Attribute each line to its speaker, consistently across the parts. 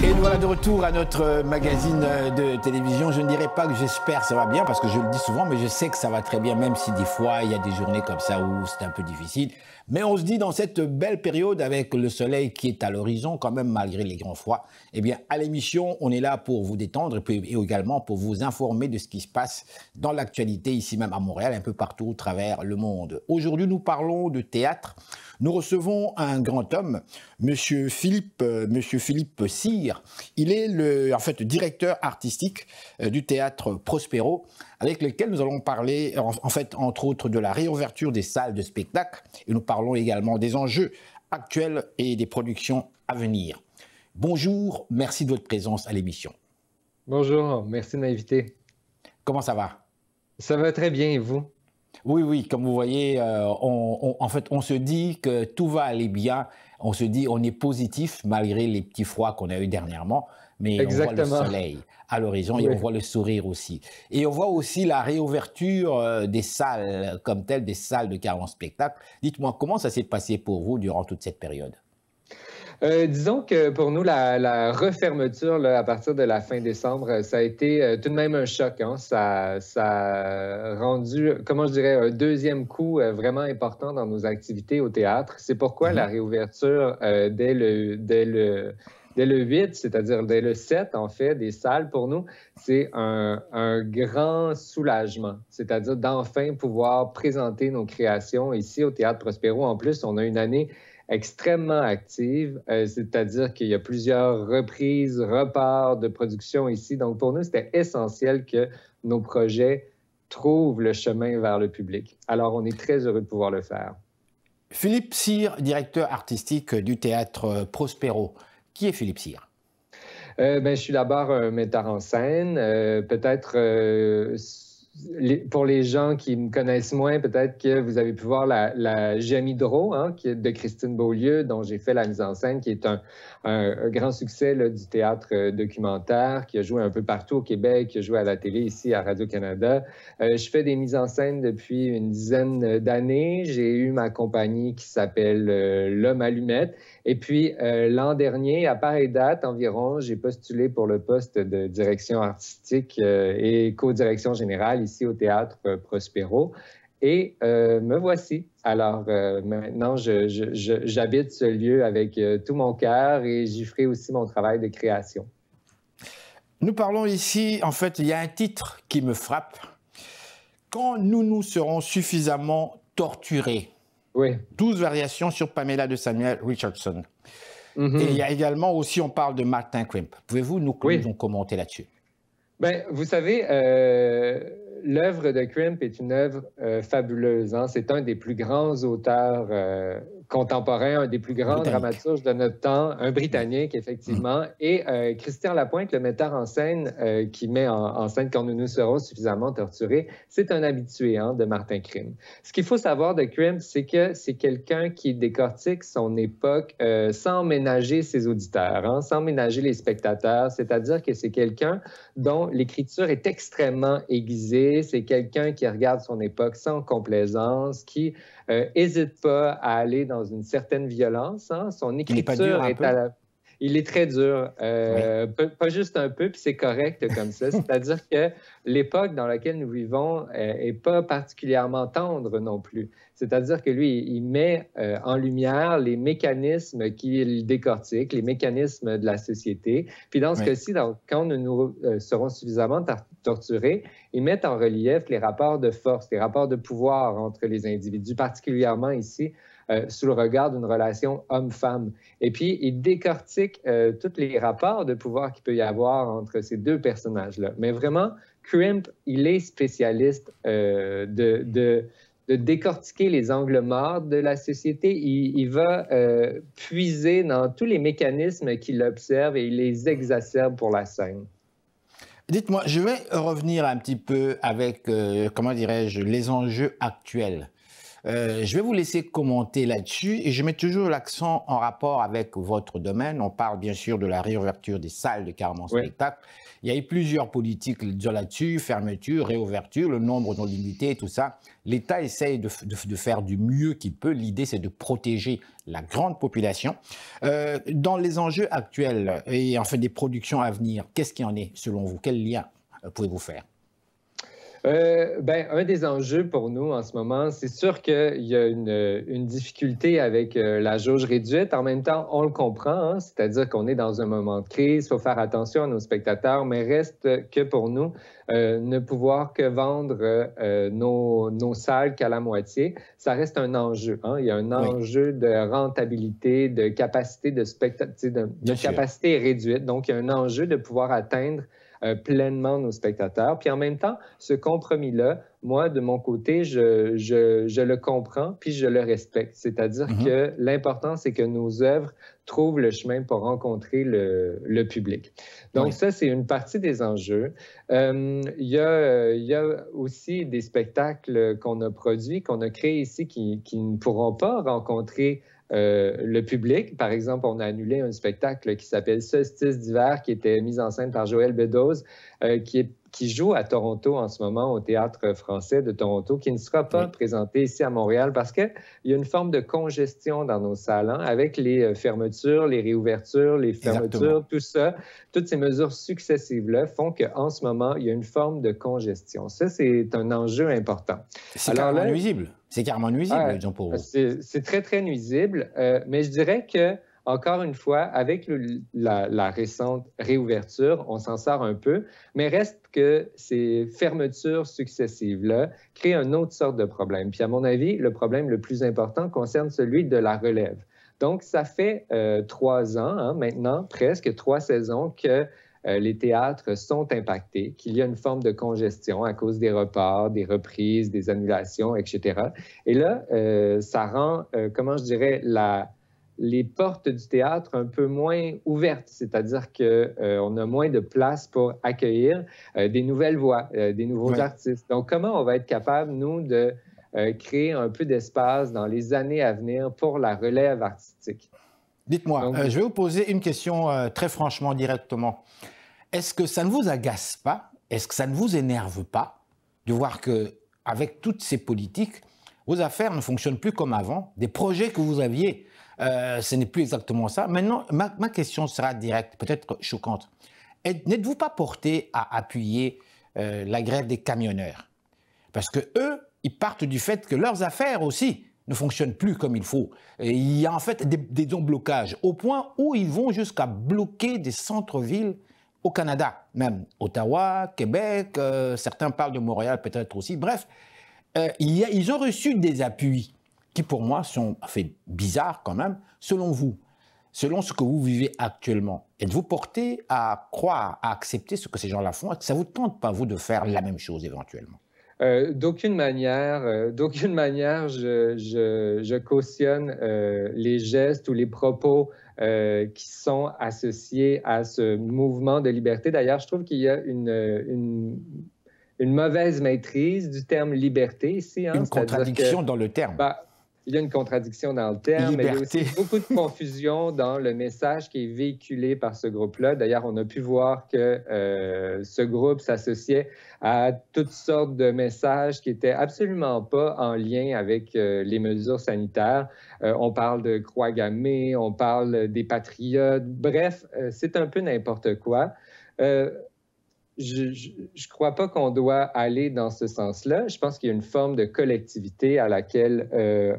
Speaker 1: Et nous voilà de retour à notre magazine de télévision. Je ne dirais pas que j'espère que ça va bien, parce que je le dis souvent, mais je sais que ça va très bien, même si des fois il y a des journées comme ça où c'est un peu difficile. Mais on se dit, dans cette belle période avec le soleil qui est à l'horizon, quand même malgré les grands froids, eh bien à l'émission, on est là pour vous détendre et également pour vous informer de ce qui se passe dans l'actualité ici même à Montréal, un peu partout au travers le monde. Aujourd'hui, nous parlons de théâtre. Nous recevons un grand homme, Monsieur Philippe Cyr. Il est le directeur artistique du théâtre Prospero, avec lequel nous allons parler, entre autres, de la réouverture des salles de spectacle. Et nous parlons également des enjeux actuels et des productions à venir. Bonjour, merci de votre présence à l'émission.
Speaker 2: Bonjour, merci de m'inviter.
Speaker 1: Comment ça va?
Speaker 2: Ça va très bien, et vous?
Speaker 1: Oui, comme vous voyez, on se dit que tout va aller bien. On se dit, on est positif malgré les petits froids qu'on a eu dernièrement, mais
Speaker 2: Exactement.
Speaker 1: On voit le soleil à l'horizon et
Speaker 2: Oui.
Speaker 1: on voit le sourire aussi. Et on voit aussi la réouverture des salles comme telles, des salles de 40 spectacles. Dites-moi, comment ça s'est passé pour vous durant toute cette période?
Speaker 2: Disons que pour nous, la refermeture là, à partir de la fin décembre, ça a été tout de même un choc. Hein. Ça a rendu, comment je dirais, un deuxième coup vraiment important dans nos activités au théâtre. C'est pourquoi la réouverture dès le 8, c'est-à-dire dès le 7, en fait, des salles, pour nous, c'est un grand soulagement. C'est-à-dire d'enfin pouvoir présenter nos créations ici au Théâtre Prospero. En plus, on a une année extrêmement active, c'est-à-dire qu'il y a plusieurs reprises, reparts de production ici. Donc, pour nous, c'était essentiel que nos projets trouvent le chemin vers le public. Alors, on est très heureux de pouvoir le faire.
Speaker 1: Philippe Cyr, directeur artistique du théâtre Prospero. Qui est Philippe Cyr?
Speaker 2: Je suis d'abord un metteur en scène. Peut-être pour les gens qui me connaissent moins, peut-être que vous avez pu voir la Jamie-Dro, hein, de Christine Beaulieu, dont j'ai fait la mise en scène, qui est un grand succès là, du théâtre documentaire, qui a joué un peu partout au Québec, qui a joué à la télé ici à Radio-Canada. Je fais des mises en scène depuis une dizaine d'années. J'ai eu ma compagnie qui s'appelle L'Homme Allumette. Et puis, l'an dernier, à pareille date environ, j'ai postulé pour le poste de direction artistique et co-direction générale ici au Théâtre Prospero. Et me voici. Alors, maintenant, j'habite ce lieu avec tout mon cœur et j'y ferai aussi mon travail de création.
Speaker 1: Nous parlons ici, en fait, il y a un titre qui me frappe. Quand nous serons suffisamment torturés.
Speaker 2: Oui.
Speaker 1: 12 variations sur Pamela de Samuel Richardson. Et il y a également aussi, on parle de Martin Krimp. Pouvez-vous nous commenter là-dessus?
Speaker 2: Bien, vous savez, l'œuvre de Krimp est une œuvre fabuleuse. Hein? C'est un des plus grands auteurs contemporains, un des plus grands dramaturges de notre temps, un Britannique, effectivement. Et Christian Lapointe, le metteur en scène qui met en scène Quand nous serons suffisamment torturés, c'est un habitué de Martin Krimp. Ce qu'il faut savoir de Krimp, c'est que c'est quelqu'un qui décortique son époque sans ménager ses auditeurs, sans ménager les spectateurs. C'est-à-dire que c'est quelqu'un dont l'écriture est extrêmement aiguisée. C'est quelqu'un qui regarde son époque sans complaisance, qui n'hésite pas à aller dans une certaine violence. Hein. Son écriture est à la... Il est très dur, pas juste un peu, puis c'est correct comme ça. C'est-à-dire que l'époque dans laquelle nous vivons n'est pas particulièrement tendre non plus. C'est-à-dire que lui, il met en lumière les mécanismes qu'il décortique, les mécanismes de la société. Puis dans ce cas-ci, quand nous serons suffisamment torturés, ils mettent en relief les rapports de force, les rapports de pouvoir entre les individus, particulièrement ici, sous le regard d'une relation homme-femme. Et puis, il décortique tous les rapports de pouvoir qu'il peut y avoir entre ces deux personnages-là. Mais vraiment, Krimp, il est spécialiste de décortiquer les angles morts de la société. Il va puiser dans tous les mécanismes qu'il observe et il les exacerbe pour la scène.
Speaker 1: Dites-moi, je vais revenir un petit peu avec, comment dirais-je, les enjeux actuels. Je vais vous laisser commenter là-dessus et je mets toujours l'accent en rapport avec votre domaine. On parle bien sûr de la réouverture des salles de carrément spectacle. Il y a eu plusieurs politiques là-dessus, fermeture, réouverture, le nombre non limité, tout ça. L'État essaye de faire du mieux qu'il peut. L'idée, c'est de protéger la grande population. Dans les enjeux actuels et en fait des productions à venir, qu'est-ce qui en est selon vous? Quel lien pouvez-vous faire?
Speaker 2: Un des enjeux pour nous en ce moment, c'est sûr qu'il y a une difficulté avec la jauge réduite. En même temps, on le comprend, hein, c'est-à-dire qu'on est dans un moment de crise, il faut faire attention à nos spectateurs, mais reste que pour nous, ne pouvoir que vendre nos salles qu'à la moitié, ça reste un enjeu. Hein. Il y a un enjeu de rentabilité, de capacité de capacité réduite. Donc, il y a un enjeu de pouvoir atteindre pleinement nos spectateurs. Puis en même temps, ce compromis-là, moi, de mon côté, je le comprends, puis je le respecte. C'est-à-dire que l'important, c'est que nos œuvres trouvent le chemin pour rencontrer le public. Donc ça, c'est une partie des enjeux. Il y a aussi des spectacles qu'on a produits, qu'on a créés ici, qui ne pourront pas rencontrer le public. Par exemple, on a annulé un spectacle qui s'appelle Solstice d'hiver, qui était mis en scène par Joël Bedoz, qui joue à Toronto en ce moment, au Théâtre français de Toronto, qui ne sera pas présenté ici à Montréal parce qu'il y a une forme de congestion dans nos salles, hein, avec les fermetures, les réouvertures, les fermetures, tout ça. Toutes ces mesures successives-là font qu'en ce moment, il y a une forme de congestion. Ça, c'est un enjeu important.
Speaker 1: C'est carrément nuisible. C'est carrément nuisible, disons, pour vous.
Speaker 2: C'est très, très nuisible, mais je dirais que encore une fois, avec la récente réouverture, on s'en sort un peu, mais reste que ces fermetures successives-là créent une autre sorte de problème. Puis à mon avis, le problème le plus important concerne celui de la relève. Donc, ça fait 3 ans, hein, maintenant, presque 3 saisons que les théâtres sont impactés, qu'il y a une forme de congestion à cause des reports, des reprises, des annulations, etc. Et là, ça rend, comment je dirais, les portes du théâtre un peu moins ouvertes, c'est-à-dire qu'on a moins de place pour accueillir des nouvelles voix, des nouveaux artistes. Donc, comment on va être capable, nous, de créer un peu d'espace dans les années à venir pour la relève artistique?
Speaker 1: Dites-moi, je vais vous poser une question très franchement, directement. Est-ce que ça ne vous agace pas, est-ce que ça ne vous énerve pas de voir qu'avec toutes ces politiques, vos affaires ne fonctionnent plus comme avant, des projets que vous aviez, ce n'est plus exactement ça. Maintenant, ma question sera directe, peut-être choquante. N'êtes-vous pas porté à appuyer la grève des camionneurs? Parce que eux, ils partent du fait que leurs affaires aussi ne fonctionnent plus comme il faut. Et il y a en fait des blocages, au point où ils vont jusqu'à bloquer des centres-villes au Canada, même Ottawa, Québec, certains parlent de Montréal peut-être aussi. Bref, ils ont reçu des appuis qui pour moi sont fait bizarres quand même. Selon vous, selon ce que vous vivez actuellement, êtes-vous porté à croire, à accepter ce que ces gens-là font? Est-ce que ça ne vous tente pas, vous, de faire la même chose éventuellement?
Speaker 2: D'aucune manière, je cautionne les gestes ou les propos qui sont associés à ce mouvement de liberté. D'ailleurs, je trouve qu'il y a une mauvaise maîtrise du terme liberté ici. Hein,
Speaker 1: une contradiction dans le terme.
Speaker 2: Il y a une contradiction dans le terme, mais il y a aussi beaucoup de confusion dans le message qui est véhiculé par ce groupe-là. D'ailleurs, on a pu voir que ce groupe s'associait à toutes sortes de messages qui n'étaient absolument pas en lien avec les mesures sanitaires. On parle de croix gammée, on parle des patriotes. Bref, c'est un peu n'importe quoi. Je ne crois pas qu'on doit aller dans ce sens-là. Je pense qu'il y a une forme de collectivité à laquelle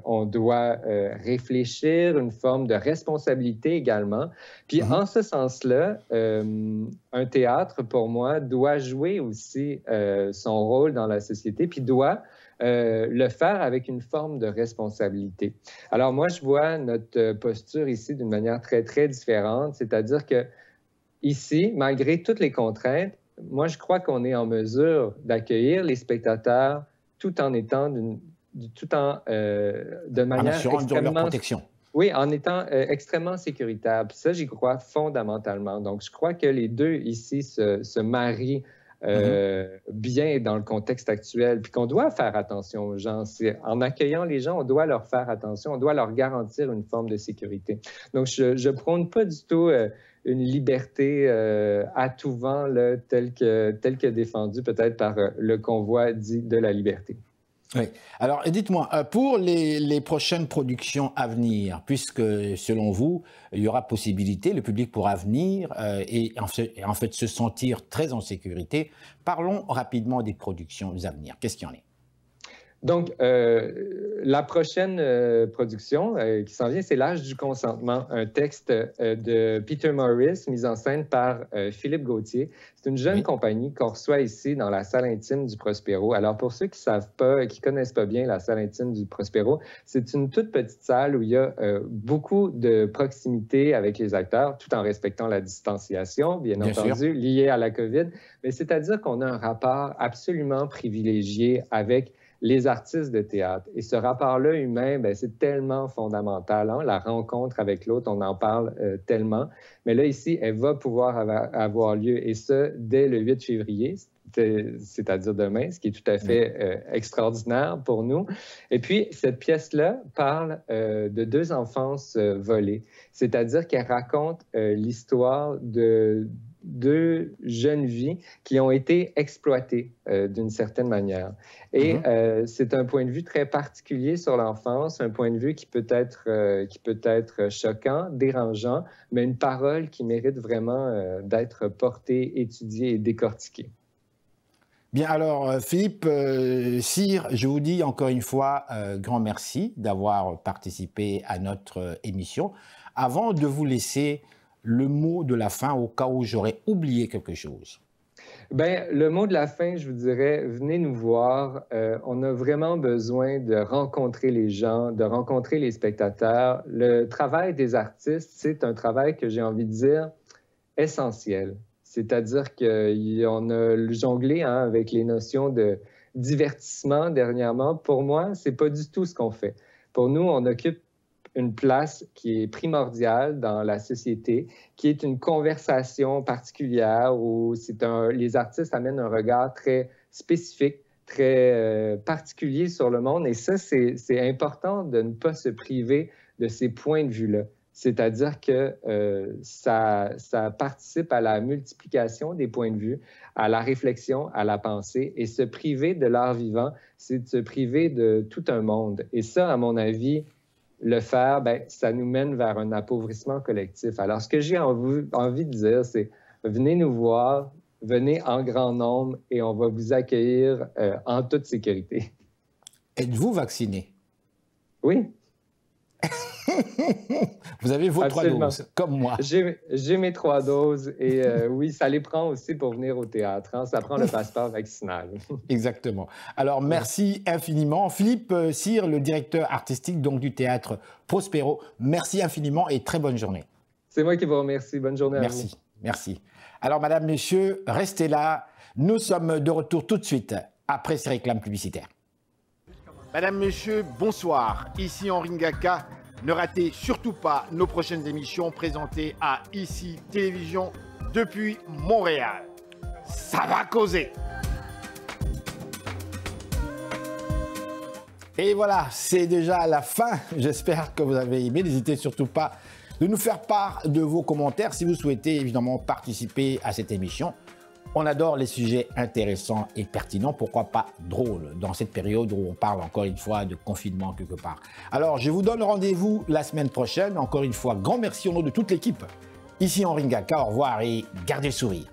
Speaker 2: on doit réfléchir, une forme de responsabilité également. Puis en ce sens-là, un théâtre, pour moi, doit jouer aussi son rôle dans la société, puis doit le faire avec une forme de responsabilité. Alors moi, je vois notre posture ici d'une manière très, très différente, c'est-à-dire que ici, malgré toutes les contraintes, moi, je crois qu'on est en mesure d'accueillir les spectateurs tout en étant de manière extrêmement...
Speaker 1: leur protection.
Speaker 2: Oui, en étant extrêmement sécuritaire. Puis ça, j'y crois fondamentalement. Donc, je crois que les deux ici se marient bien dans le contexte actuel, puis qu'on doit faire attention aux gens. En accueillant les gens, on doit leur faire attention, on doit leur garantir une forme de sécurité. Donc, je ne prône pas du tout une liberté à tout vent, là, telle que défendue peut-être par le convoi dit de la liberté.
Speaker 1: Oui. Alors, dites-moi, pour les prochaines productions à venir, puisque selon vous, il y aura possibilité, le public pourra venir et en fait se sentir très en sécurité, parlons rapidement des productions à venir. Qu'est-ce qu'il y en est?
Speaker 2: Donc, la prochaine production qui s'en vient, c'est L'âge du consentement, un texte de Peter Morris, mis en scène par Philippe Gauthier. C'est une jeune compagnie qu'on reçoit ici dans la salle intime du Prospero. Alors, pour ceux qui ne savent pas, qui ne connaissent pas bien la salle intime du Prospero, c'est une toute petite salle où il y a beaucoup de proximité avec les acteurs, tout en respectant la distanciation, bien entendu, liée à la COVID. Mais c'est-à-dire qu'on a un rapport absolument privilégié avec les artistes de théâtre. Et ce rapport-là humain, c'est tellement fondamental. Hein? La rencontre avec l'autre, on en parle tellement. Mais là, ici, elle va pouvoir avoir lieu, et ça, dès le 8 février, c'est-à-dire demain, ce qui est tout à fait extraordinaire pour nous. Et puis, cette pièce-là parle de deux enfances volées, c'est-à-dire qu'elle raconte l'histoire de deux jeunes vies qui ont été exploitées d'une certaine manière. Et c'est un point de vue très particulier sur l'enfance, un point de vue qui peut être choquant, dérangeant, mais une parole qui mérite vraiment d'être portée, étudiée et décortiquée.
Speaker 1: Bien, alors, Philippe, Cyr, je vous dis encore une fois grand merci d'avoir participé à notre émission. Avant de vous laisser le mot de la fin au cas où j'aurais oublié quelque chose.
Speaker 2: Bien, le mot de la fin, je vous dirais, venez nous voir. On a vraiment besoin de rencontrer les gens, de rencontrer les spectateurs. Le travail des artistes, c'est un travail que j'ai envie de dire essentiel. C'est-à-dire qu'on a jonglé avec les notions de divertissement dernièrement. Pour moi, c'est pas du tout ce qu'on fait. Pour nous, on occupe une place qui est primordiale dans la société, qui est une conversation particulière où les artistes amènent un regard très spécifique, très particulier sur le monde. Et ça, c'est important de ne pas se priver de ces points de vue-là. C'est-à-dire que ça participe à la multiplication des points de vue, à la réflexion, à la pensée. Et se priver de l'art vivant, c'est de se priver de tout un monde. Et ça, à mon avis, le faire, ça nous mène vers un appauvrissement collectif. Alors, ce que j'ai envie de dire, c'est venez nous voir, venez en grand nombre et on va vous accueillir en toute sécurité.
Speaker 1: Êtes-vous vacciné?
Speaker 2: Oui.
Speaker 1: Vous avez vos 3 doses, comme moi.
Speaker 2: J'ai mes 3 doses et oui, ça les prend aussi pour venir au théâtre. Hein? Ça prend le passeport vaccinal.
Speaker 1: Exactement. Alors, merci infiniment. Philippe Cyr, le directeur artistique donc, du théâtre Prospero, merci infiniment et très bonne journée.
Speaker 2: C'est moi qui vous remercie. Bonne journée à vous.
Speaker 1: Merci, merci. Alors, madame, messieurs, restez là. Nous sommes de retour tout de suite après ces réclames publicitaires.
Speaker 3: Madame, Monsieur, bonsoir. Ici Henri Ngaka. Ne ratez surtout pas nos prochaines émissions présentées à ICI Télévision depuis Montréal. Ça va causer.
Speaker 1: Et voilà, c'est déjà la fin. J'espère que vous avez aimé. N'hésitez surtout pas de nous faire part de vos commentaires si vous souhaitez évidemment participer à cette émission. On adore les sujets intéressants et pertinents, pourquoi pas drôles, dans cette période où on parle encore une fois de confinement quelque part. Alors, je vous donne rendez-vous la semaine prochaine. Encore une fois, grand merci au nom de toute l'équipe. Ici Henri Ngaka, au revoir et gardez le sourire.